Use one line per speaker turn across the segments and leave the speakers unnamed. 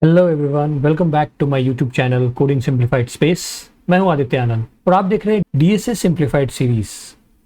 Hello everyone, welcome back to my YouTube channel coding simplified space. मैं हूं आदित्य आनंद और आप देख रहे हैं DSA simplified series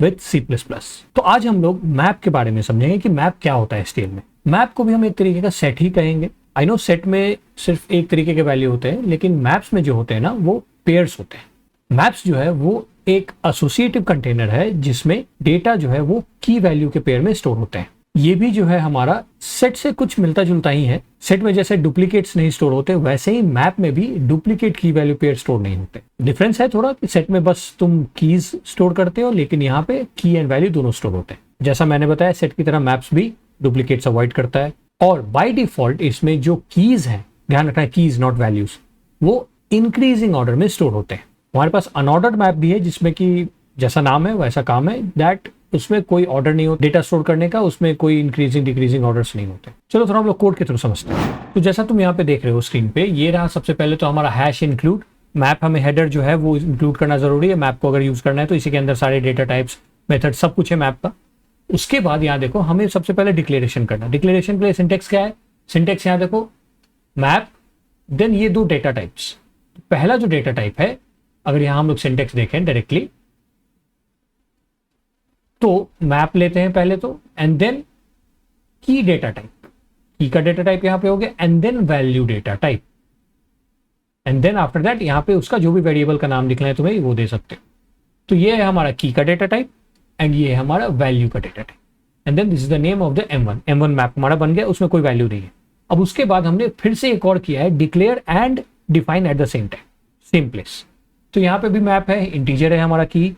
with C plus plus. तो आज हम लोग मैप के बारे में समझेंगे कि मैप क्या होता है एचटीएमएल में। मैप को भी हम एक तरीके का सेट ही कहेंगे। आई नो सेट में सिर्फ एक तरीके के वैल्यू होते हैं, लेकिन मैप्स में जो होते हैं ना वो पेयर्स होते हैं। मैप्स जो है वो एक एसोसिएटिव कंटेनर है जिसमें डेटा जो है वो की वैल्यू के पेयर में स्टोर होते हैं। ये भी जो है हमारा सेट से कुछ मिलता जुलता ही है। सेट में जैसे डुप्लीकेट्स नहीं स्टोर होते, वैसे ही मैप में भी डुप्लीकेट की वैल्यू पेयर स्टोर नहीं होते। डिफरेंस है थोड़ा कि सेट में बस तुम कीज स्टोर करते हो, लेकिन यहाँ पे की एंड वैल्यू दोनों स्टोर होते हैं। जैसा मैंने बताया, सेट की तरह मैप्स भी डुप्लीकेट्स अवॉइड करता है। और बाय डिफॉल्ट इसमें जो कीज है, ध्यान रखना है कीज नॉट वैल्यूज, वो इंक्रीजिंग ऑर्डर में स्टोर होते हैं। हमारे पास अनऑर्डर्ड मैप भी है जिसमें कि जैसा नाम है वैसा काम है, दैट उसमें कोई ऑर्डर नहीं होता डेटा स्टोर करने का, उसमें कोई इंक्रीजिंग डिक्रीजिंग ऑर्डर्स नहीं होते। चलो थोड़ा हम लोग कोड के थ्रू समझते हैं। तो जैसा तुम यहाँ पे देख रहे हो स्क्रीन पे, ये रहा सबसे पहले तो हमारा हैश इंक्लूड मैप। हमें हेडर जो है वो इंक्लूड करना जरूरी है मैप को अगर यूज करना है, तो इसी के अंदर सारे डेटा टाइप्स, मेथड सब कुछ है मैप का। उसके बाद यहाँ देखो हमें सबसे पहले डिक्लेरेशन करना। डिक्लेरेशन के लिए सिंटेक्स क्या है? सिंटेक्स यहाँ देखो, मैप देन ये दो डेटा टाइप्स। पहला जो डेटा टाइप है, अगर यहाँ हम लोग सिंटेक्स देखें डायरेक्टली, तो मैप लेते हैं पहले तो, and then key data type. Key का डेटा टाइप यहां पे हो गया, and then value data type, and then after that यहां पे उसका जो भी वेरिएबल का नाम लिखना है तुम्हें वो दे सकते हो। तो ये है हमारा की का डेटा टाइप एंड ये है हमारा वैल्यू का data type, and then this is the name of the M1 map हमारा बन गया, उसमें कोई वैल्यू नहीं है। अब उसके बाद हमने फिर से एक और किया है, declare and define at the same time, same place. तो यहाँ पे भी मैप है, इंटीजर है हमारा की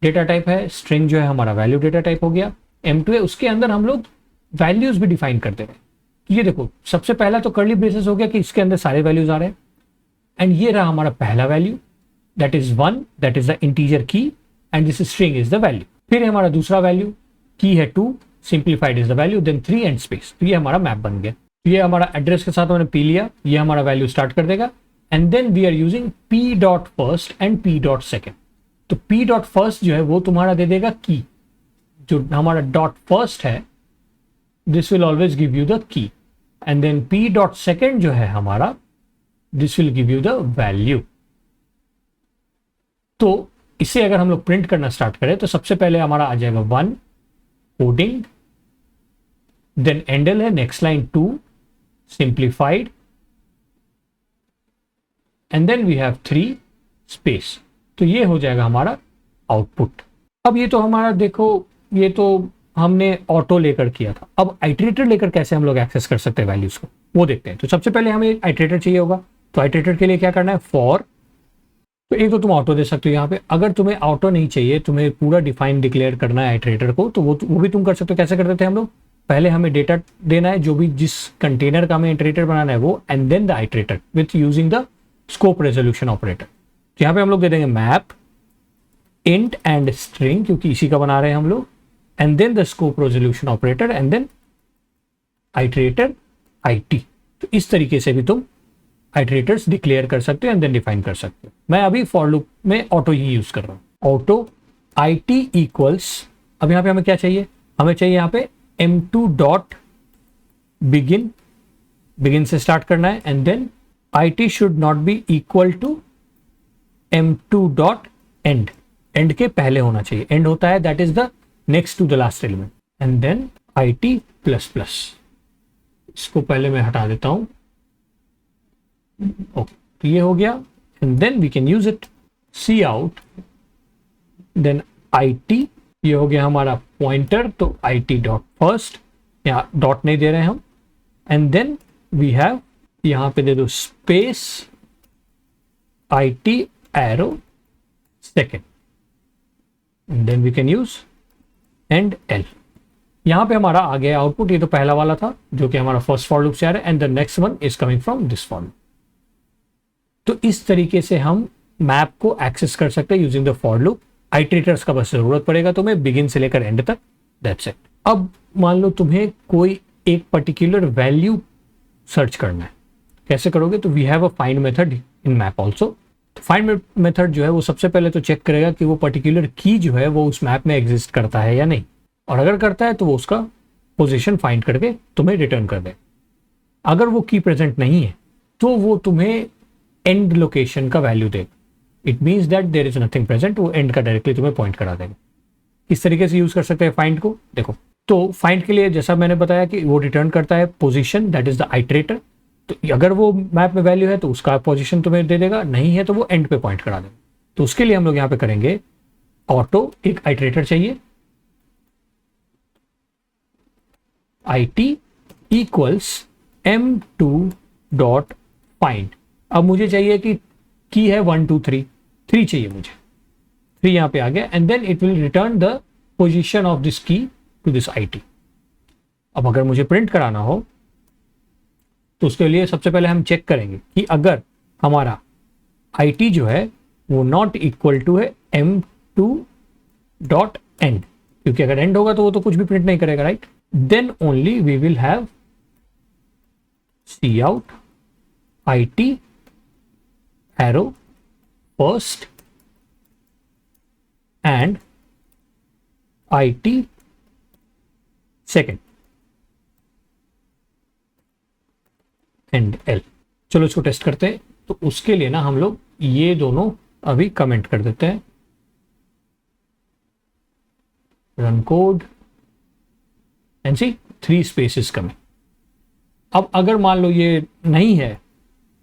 डेटा टाइप है, स्ट्रिंग जो है हमारा वैल्यू डेटा टाइप हो गया, M2 है, उसके अंदर हम लोग वैल्यूज भी डिफाइन करते रहे। तो ये देखो सबसे पहला तो कर्ली ब्रेसेस हो गया कि इसके अंदर सारे वैल्यूज आ रहे हैं, एंड ये रहा हमारा पहला value, that is 1, that is the integer key, and this string is the value. फिर है हमारा दूसरा वैल्यू, की है 2, simplified is the value, then 3 and space. तो ये हमारा मैप बन गया। तो ये हमारा एड्रेस के साथ हमने पी लिया, ये हमारा वैल्यू स्टार्ट कर देगा, and then we are using P dot first and P dot second. तो पी डॉट फर्स्ट जो है वो तुम्हारा दे देगा की, जो हमारा डॉट फर्स्ट है this will always give you the key, and then P dot second जो है हमारा this will give you the value. तो इसे अगर हम लोग प्रिंट करना स्टार्ट करें तो सबसे पहले हमारा आ जाएगा 1 कोडिंग, देन एंडल है, next line 2 simplified, and then we have 3 space. तो ये हो जाएगा हमारा आउटपुट। अब ये तो हमारा देखो, ये तो हमने ऑटो लेकर किया था। अब आइटरेटर लेकर कैसे हम लोग एक्सेस कर सकते हैं वैल्यूज को, वो देखते हैं। तो सबसे पहले हमें एक आइटरेटर चाहिए होगा। तो आइटरेटर के लिए क्या करना है, फॉर। तो एक तो तुम ऑटो दे सकते हो यहाँ पे। अगर तुम्हें ऑटो नहीं चाहिए, तुम्हें पूरा डिफाइन डिक्लेयर करना है आइटरेटर को, तो वो भी तुम कर सकते हो। कैसे करते थे हम लोग, पहले हमें डेटा देना है, जो भी जिस कंटेनर का हमें आइटरेटर बनाना है वो, and then the iterator with using the scope resolution operator. तो यहाँ पे हम लोग दे देंगे मैप इंट एंड स्ट्रिंग, क्योंकि इसी का बना रहे हैं हम लोग, and then the scope resolution operator, and then iterator IT। तो इस तरीके से भी तुम आइटरेटर्स डिक्लेयर कर सकते हो एंड देन डिफाइन कर सकते हो। मैं अभी फॉर लूप में ऑटो ही यूज कर रहा हूं। ऑटो IT इक्वल्स, अब यहाँ पे हमें क्या चाहिए, हमें चाहिए यहाँ पे M2 डॉट बिगिन, बिगिन से स्टार्ट करना है, and then IT should not be equal to M2 dot end, end के पहले होना चाहिए, एंड होता है that is the next to the last element, and then IT plus plus. इसको पहले मैं हटा देता हूं। ओके, तो ये हो गया, and then we can use it. C out, then IT, ये हो गया हमारा पॉइंटर, तो IT डॉट फर्स्ट, यहाँ डॉट नहीं दे रहे हैं हम, एंड देन वी हैव, यहां पे दे दो space IT arrow second, and then we can use and L। यहां पे हमारा आ गया आउटपुट। ये तो पहला वाला था जो कि हमारा फर्स्ट फॉर लूप से आ रहा है, and the next one is coming from this for loop. तो इस तरीके से हम मैप को एक्सेस कर सकते हैं using the for loop. Iterators का बस जरूरत पड़ेगा तुम्हें बिगिन से लेकर एंड तक, दैट्स इट। अब मान लो तुम्हें कोई एक पर्टिकुलर वैल्यू सर्च करना है, कैसे करोगे, तो we have a find method in map also. Find method जो है वो सबसे पहले तो चेक करेगा कि वो पर्टिकुलर की जो है वो उस मैप में एग्जिस्ट करता है या नहीं, और अगर करता है तो वो उसका पोजीशन फाइंड करके तुम्हें रिटर्न कर दे। अगर वो की प्रेजेंट नहीं है तो वो तुम्हें एंड लोकेशन का वैल्यू देगा। It means that there is nothing present, वो एंड का डायरेक्टली तुम्हें पॉइंट करा देगा। इस तरीके से यूज कर सकते हैं फाइंड को। देखो, तो फाइंड के लिए जैसा मैंने बताया कि वो रिटर्न करता है position, that is the iterator. तो अगर वो मैप में वैल्यू है तो उसका पोजीशन तुम्हें दे देगा, नहीं है तो वो एंड पे पॉइंट करा देगा। तो उसके लिए हम लोग यहाँ पे करेंगे ऑटो, एक आइटरेटर चाहिए, IT equals M2 dot find. अब मुझे चाहिए कि की है 1 2 3 3 चाहिए मुझे, 3 यहाँ पे आ गया, and then it will return the position of this key to this IT। अब अगर मुझे प्रिंट कराना हो तो उसके लिए सबसे पहले हम चेक करेंगे कि अगर हमारा IT जो है वो नॉट इक्वल टू है M2 डॉट एंड, क्योंकि अगर एंड होगा तो वो तो कुछ भी प्रिंट नहीं करेगा, right. Then only we will have C out IT arrow first and IT second and L। चलो इसको टेस्ट करते हैं। तो उसके लिए ना हम लोग ये दोनों अभी कमेंट कर देते हैं, run code and see 3 spaces coming. अब अगर मान लो ये नहीं है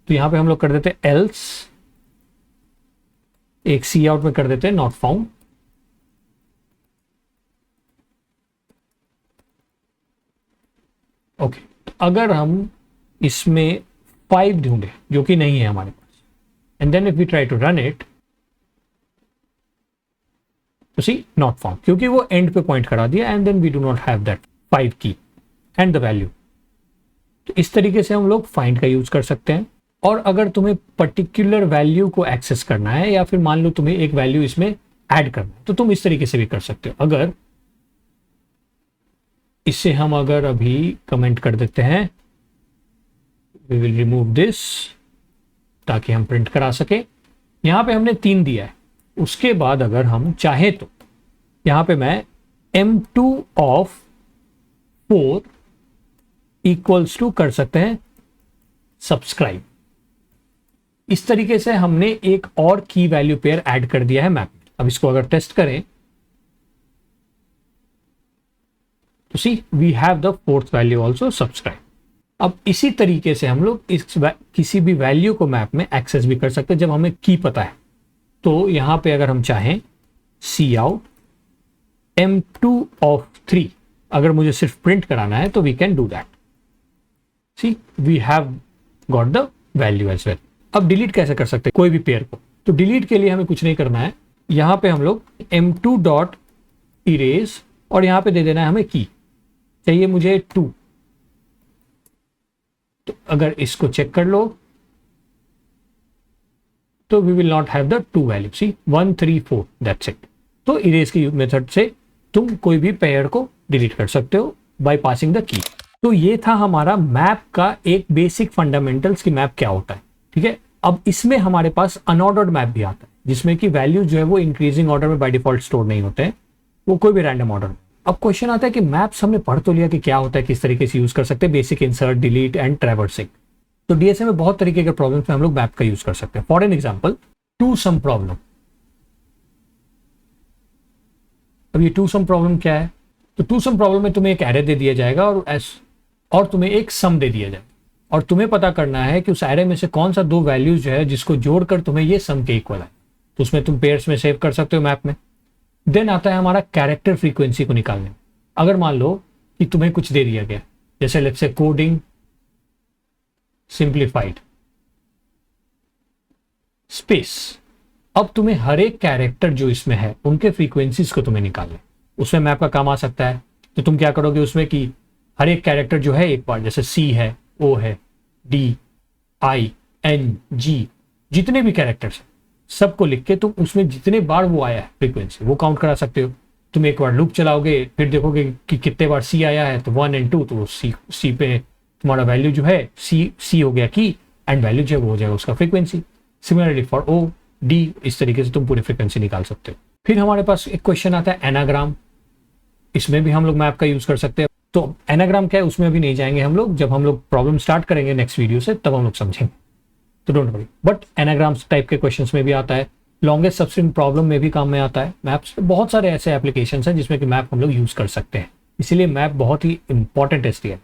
तो यहां पे हम लोग कर देते हैं एल्स, एक सी आउट में कर देते हैं नॉट फाउंड। ओके, तो अगर हम इसमें 5 ढूंढे जो कि नहीं है हमारे पास, and then if we try to run it तो सी नॉट फाउंड, क्योंकि वो एंड पे पॉइंट करा दिया, and then we do not have that 5 key and the value. तो इस तरीके से हम लोग फाइंड का यूज कर सकते हैं। और अगर तुम्हें पर्टिकुलर वैल्यू को एक्सेस करना है या फिर मान लो तुम्हें एक वैल्यू इसमें ऐड करना है तो तुम इस तरीके से भी कर सकते हो। अगर इससे हम अगर अभी कमेंट कर देते हैं, वी विल रिमूव दिस ताकि हम प्रिंट करा सके। यहां पे हमने 3 दिया है। उसके बाद अगर हम चाहे तो यहां पे मैं M2 ऑफ 4 इक्वल्स टू कर सकते हैं सब्सक्राइब। इस तरीके से हमने एक और की वैल्यू पेयर ऐड कर दिया है मैप में। अब इसको अगर टेस्ट करें तो see we have the 4th value also subscribe. अब इसी तरीके से हम लोग इस किसी भी वैल्यू को मैप में एक्सेस भी कर सकते हैं जब हमें की पता है। तो यहां पे अगर हम चाहें सी आउट M2 ऑफ 3, अगर मुझे सिर्फ प्रिंट कराना है तो we can do that. See we have got the value as well. अब डिलीट कैसे कर सकते हैं कोई भी पेयर को? तो डिलीट के लिए हमें कुछ नहीं करना है। यहां पे हम लोग M2 डॉट इरेज और यहां पे दे देना है हमें की, चाहिए मुझे 2। तो अगर इसको चेक कर लो तो we will not have the 2 value, see 1 3 4 that's it. तो इरेज की मेथड से तुम कोई भी पेयर को डिलीट कर सकते हो बाय पासिंग द की। तो ये था हमारा मैप का एक बेसिक फंडामेंटल्स की मैप क्या होता है, ठीक है। अब इसमें हमारे पास अनऑर्डर्ड मैप भी आता है जिसमें कि वैल्यू जो है वो इंक्रीजिंग ऑर्डर में बाय डिफॉल्ट स्टोर नहीं होते हैं, वो कोई भी रैंडम ऑर्डर में। अब क्वेश्चन आता है कि मैप्स हमने पढ़ तो लिया कि क्या होता है, किस तरीके से यूज कर सकते हैं, basic, insert, delete and traversing. तो डीएसए में बहुत तरीके के प्रॉब्लम्स में हम लोग मैप का यूज कर सकते हैं। For an example to some problem. अब ये टू सम प्रॉब्लम क्या है? तो टू सम प्रॉब्लम में तुम्हें एक एरे दे दिया जाएगा और तुम्हें एक सम दे दिया जाएगा, और तुम्हें पता करना है कि उस एरे में से कौन सा 2 वैल्यूज जो है जिसको जोड़कर तुम्हें ये सम के इक्वल है। तो उसमें तुम पेयर्स में सेव कर सकते हो मैप में। देन आता है हमारा कैरेक्टर फ्रीक्वेंसी को निकालने में। अगर मान लो कि तुम्हें कुछ दे दिया गया, जैसे let's say coding simplified space, अब तुम्हें हर एक कैरेक्टर जो इसमें है उनके फ्रीक्वेंसीज को तुम्हें निकालना है। उसमें मैप का काम आ सकता है। तो तुम क्या करोगे उसमें कि हर एक कैरेक्टर जो है एक बार, जैसे सी है, ओ है, डी, आई, एन, जी, जितने भी कैरेक्टर्स हैं सबको लिख के तुम उसमें जितने बार वो आया है फ्रीक्वेंसी वो काउंट करा सकते हो। तुम एक बार लूप चलाओगे, फिर देखोगे कि कितने बार सी आया है, तो 1 and 2, तो सी पे तुम्हारा वैल्यू जो है सी हो गया की, एंड वैल्यू जो है वो हो जाएगा उसका frequency. Similarly for O, D, इस तरीके से तुम पूरी फ्रीक्वेंसी निकाल सकते हो। फिर हमारे पास एक क्वेश्चन आता है एनाग्राम। इसमें भी हम लोग मैप का यूज कर सकते हैं। तो एनाग्राम क्या है उसमें अभी नहीं जाएंगे हम लोग, जब हम लोग प्रॉब्लम स्टार्ट करेंगे नेक्स्ट वीडियो से तब हम लोग समझेंगे। तो don't worry. But anagrams type के क्वेश्चंस में भी आता है, लॉन्गेस्ट सबस्ट्रिंग प्रॉब्लम में भी काम में आता है। मैप्स बहुत सारे ऐसे एप्लीकेशंस हैं जिसमें कि मैप हम लोग यूज कर सकते हैं, इसीलिए मैप बहुत ही इंपॉर्टेंट एसटीएल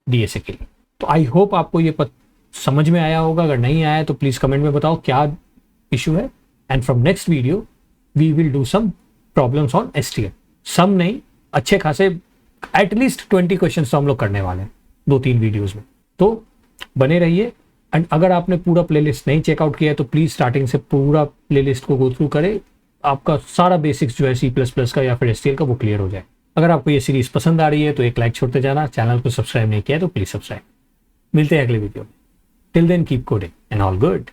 डीएसए के लिए। तो आई होप आपको ये समझ में आया होगा। अगर नहीं आया तो प्लीज कमेंट में बताओ क्या इशू है, and from next video we will do some problems on STL. Some नहीं, अच्छे खासे एटलीस्ट 20 क्वेश्चन तो हम लोग करने वाले हैं 2-3 वीडियोज में, तो बने रहिए। एंड अगर आपने पूरा प्लेलिस्ट नहीं चेकआउट किया है तो प्लीज स्टार्टिंग से पूरा प्लेलिस्ट को गो थ्रू करें, आपका सारा बेसिक्स जो है C++ का या फिर एसटीएल का वो क्लियर हो जाए। अगर आपको ये सीरीज पसंद आ रही है तो एक लाइक छोड़ते जाना, चैनल को सब्सक्राइब नहीं किया तो प्लीज सब्सक्राइब। मिलते हैं अगले वीडियो में। Till then keep coding and all good.